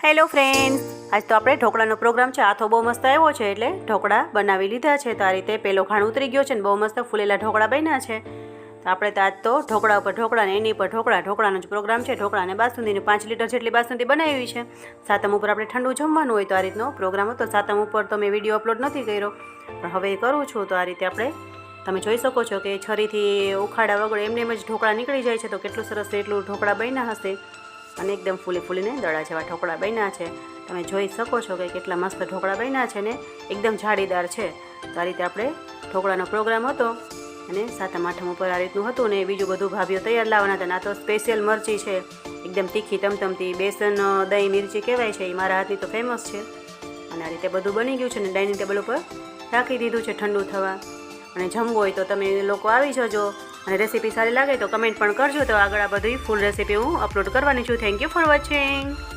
Hello friends, આજ તો આપણે ઢોકળાનો પ્રોગ્રામ છે. આથો બહુ મસ્ત આવ્યો છે એટલે ઢોકળા બનાવી લીધા છે. તો આ રીતે પેલો ખાણ ઉતરી ગયો છે ને બહુ મસ્ત ફૂલેલા ઢોકળા બન્યા છે. તો આપણે તો આજ તો ઢોકળા ઉપર ઢોકળા ને એની પર ઢોકળાનો જ પ્રોગ્રામ છે. ઢોકળા અને બાસુંદીને 5 લીટર જેટલી બાસુંદી બનાવી છે. સાતમ ઉપર આપણે ઠંડુ જમવાનું હોય તો આ રીતનો પ્રોગ્રામ હતો. સાતમ ઉપર તો મેં વિડીયો અપલોડ નથી કર્યો, પણ હવે કરું છું. તો આ રીતે આપણે તમે જોઈ શકો છો કે છરીથી ઉખાડા વગર એમને એમ જ ઢોકળા નીકળી જાય છે. તો કેટલું સરસ એટલું ઢોકળા બન્યા હશે અને એકદમ ફૂલીને દડા જેવા ઢોકળા બન્યા છે. તમે જોઈ શકો છો કે કેટલા મસ્ત ઢોકળા બન્યા છે ને એકદમ જાળીદાર છે. તો આ રીતે આપણે ઢોકળાનો પ્રોગ્રામ હતો અને સાતમ આઠમ ઉપર આ રીતનું હતું ને બીજું બધું ભાભીઓ તૈયાર લાવવાના હતા. આ તો સ્પેશિયલ મરચી છે, એકદમ તીખી તમતમતી બેસન દહીં મિરચી કહેવાય છે, એ મારા હાથની તો ફેમસ છે. અને આ રીતે બધું બની ગયું છે ને ડાઇનિંગ ટેબલ ઉપર રાખી દીધું છે ઠંડુ થવા. અને જમવું હોય તો તમે લોકો આવી જજો. અને રેસીપી સારી લાગે તો કમેન્ટ પણ કરજો. તો આગળ આ બધી ફૂલ રેસીપી હું અપલોડ કરવાની છું. Thank you for watching.